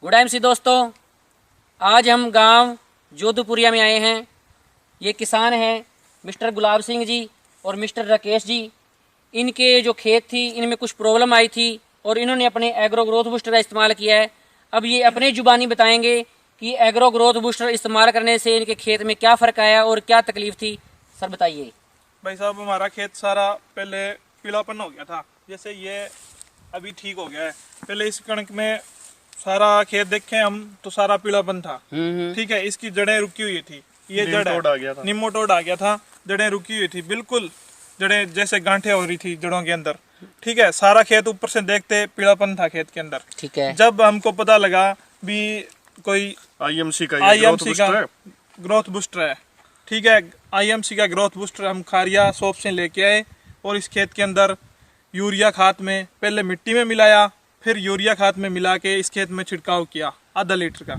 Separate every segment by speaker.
Speaker 1: Good MC दोस्तों, आज हम गांव जोधपुरिया में आए हैं। ये किसान हैं मिस्टर गुलाब सिंह जी और मिस्टर राकेश जी। इनके जो खेत थी इनमें कुछ प्रॉब्लम आई थी और इन्होंने अपने एग्रो ग्रोथ बूस्टर का इस्तेमाल किया है। अब ये अपने जुबानी बताएंगे कि एग्रो ग्रोथ बूस्टर इस्तेमाल करने से इनके खेत में क्या फ़र्क आया और क्या तकलीफ थी। सर बताइए।
Speaker 2: भाई साहब, हमारा खेत सारा पहले पीलापन हो गया था, जैसे ये अभी ठीक हो गया है। पहले इस कणक में सारा खेत देखें हम तो सारा पीलापन था। ठीक है, इसकी जड़ें रुकी हुई थी। ये जड़ निमोटोड आ गया था, जड़ें रुकी हुई थी, बिल्कुल जड़ें जैसे गांठें हो रही थी जड़ों के अंदर। ठीक है, सारा खेत ऊपर से देखते पीलापन था खेत के अंदर।
Speaker 1: ठीक है,
Speaker 2: जब हमको पता लगा भी कोई
Speaker 3: आईएमसी का
Speaker 2: ग्रोथ बूस्टर है। ठीक है, आईएमसी का ग्रोथ बूस्टर हम खारिया शॉप से लेके आए और इस खेत के अंदर यूरिया खाद में पहले मिट्टी में मिलाया, फिर यूरिया खाद में मिला के इस खेत में छिड़काव किया आधा लीटर का।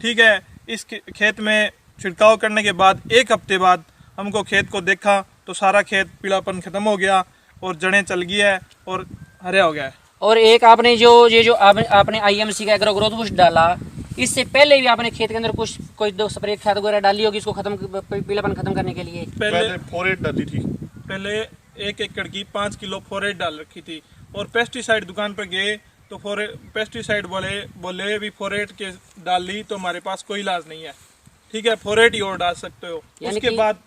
Speaker 2: ठीक है, इस खेत में छिड़काव करने के बाद एक हफ्ते बाद हमको खेत को देखा तो सारा खेत पीलापन खत्म हो गया और जड़ें चल गई है और हरा हो गया है।
Speaker 1: और एक आपने जो आपने आईएमसी का एग्रो ग्रोथ बूस्ट डाला, इससे पहले भी आपने खेत के अंदर कोई दो स्प्रे खाद वगैरह डाली होगी इसको पीलापन खत्म करने के लिए?
Speaker 2: पहले
Speaker 3: फोरेट डाली थी।
Speaker 2: पहले 1 एकड़ की 5 किलो फोरेट डाल रखी थी और पेस्टिसाइड दुकान पर गए तो पेस्टिसाइड बोले भी फोरेट के डाल ली तो हमारे पास कोई इलाज नहीं है। ठीक है, फोरेट ही और डाल सकते हो। उसके बाद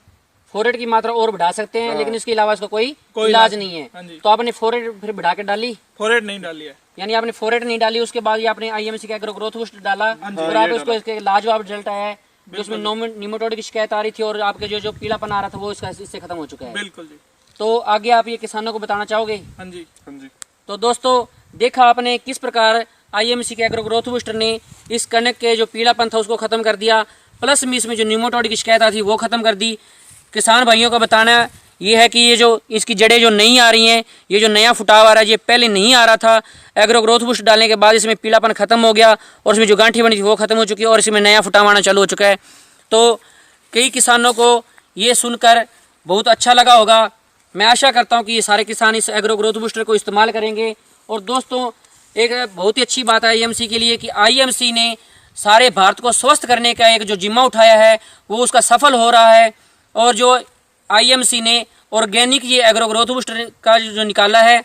Speaker 1: फोरेट की मात्रा और बढ़ा सकते हैं, लेकिन इसके अलावा इसका कोई इलाज नहीं है। तो आपने फोरेट फिर बढ़ा के डाली?
Speaker 2: फोरेट नहीं डाली है,
Speaker 1: यानी आपने फोरेट नहीं डाली, उसके बाद आपने आईएमसी का एग्रो ग्रोथ बूस्ट डाला और आप उसको इसके लाजवाब रिजल्ट आया है। उसमें निमेटोड की शिकायत आ रही थी और आपके जो पीलापन आ रहा था वो इससे खत्म हो चुका है।
Speaker 2: बिल्कुल जी।
Speaker 1: तो आगे आप ये किसानों को बताना चाहोगे?
Speaker 2: हाँ जी, हाँ जी।
Speaker 1: तो दोस्तों, देखा आपने किस प्रकार आईएमसी के एग्रो ग्रोथ बूस्टर ने इस कणक के जो पीलापन था उसको खत्म कर दिया, प्लस में इसमें जो निमेटोड की शिकायत थी वो खत्म कर दी। किसान भाइयों का बताना ये है कि ये जो इसकी जड़ें जो नहीं आ रही हैं, ये जो नया फुटाव आ रहा है, ये पहले नहीं आ रहा था। एग्रो ग्रोथ बूस्ट डालने के बाद इसमें पीलापन खत्म हो गया और इसमें जो गांठी बनी थी वो खत्म हो चुकी है और इसमें नया फुटाव आना चालू हो चुका है। तो कई किसानों को ये सुनकर बहुत अच्छा लगा होगा। मैं आशा करता हूँ कि ये सारे किसान इस एग्रो ग्रोथ बूस्टर को इस्तेमाल करेंगे। और दोस्तों, एक बहुत ही अच्छी बात है आईएमसी के लिए कि आईएमसी ने सारे भारत को स्वस्थ करने का एक जो जिम्मा उठाया है वो उसका सफल हो रहा है। और जो आईएमसी ने ऑर्गेनिक ये एग्रो ग्रोथ बूस्टर का जो निकाला है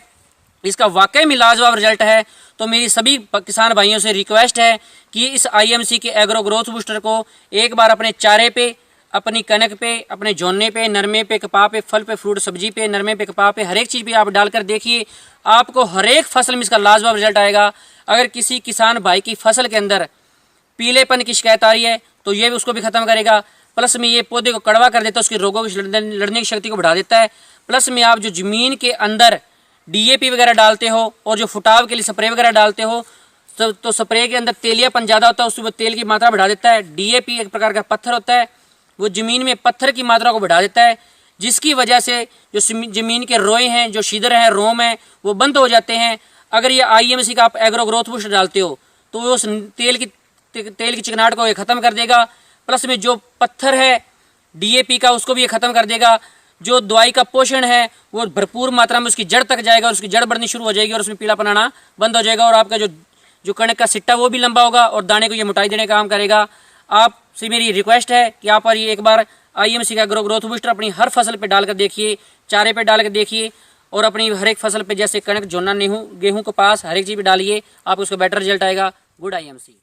Speaker 1: इसका वाकई में लाजवाब रिजल्ट है। तो मेरी सभी किसान भाइयों से रिक्वेस्ट है कि इस आईएमसी के एग्रो ग्रोथ बूस्टर को एक बार अपने चारे पे, अपनी कनक पे, अपने जोने पे, नरमे पे, कपाह पे, फल पे, फ्रूट सब्जी पे, नरमे पे, कपाह पे, हर एक चीज़ पे आप डालकर देखिए, आपको हर एक फसल में इसका लाजवाब रिजल्ट आएगा। अगर किसी किसान भाई की फसल के अंदर पीलेपन की शिकायत आ रही है तो ये भी उसको भी खत्म करेगा। प्लस में ये पौधे को कड़वा कर देता है, उसकी रोगों की लड़ने की शक्ति को बढ़ा देता है। प्लस में आप जो ज़मीन के अंदर डीएपी वगैरह डालते हो और जो फुटाव के लिए स्प्रे वगैरह डालते हो तो स्प्रे के अंदर तेलियापन ज़्यादा होता है, उसमें तेल की मात्रा बढ़ा देता है। डीएपी एक प्रकार का पत्थर होता है, वो ज़मीन में पत्थर की मात्रा को बढ़ा देता है, जिसकी वजह से जो ज़मीन के रोए हैं, जो छिद्र हैं, रोम हैं, वो बंद हो जाते हैं। अगर ये आईएमसी का आप एग्रो ग्रोथ बूस्ट डालते हो तो वो उस तेल की चिकनाहट को ये ख़त्म कर देगा। प्लस में जो पत्थर है डीएपी का उसको भी ये ख़त्म कर देगा। जो दवाई का पोषण है वो भरपूर मात्रा में उसकी जड़ तक जाएगा और उसकी जड़ बढ़नी शुरू हो जाएगी और उसमें पीलापन आना बंद हो जाएगा और आपका जो कणक का सिट्टा वो भी लंबा होगा और दाने को ये मोटाई देने का काम करेगा। आपसे मेरी रिक्वेस्ट है कि आप पर ये एक बार आईएमसी का एग्रो ग्रोथ बूस्टर अपनी हर फसल पे डालकर देखिए, चारे पे डालकर देखिए और अपनी हर एक फसल पे जैसे कणक, जोना, गेहूं, कपास, हर एक चीज़ पे डालिए, आपको उसका बेटर रिजल्ट आएगा। Good IMC.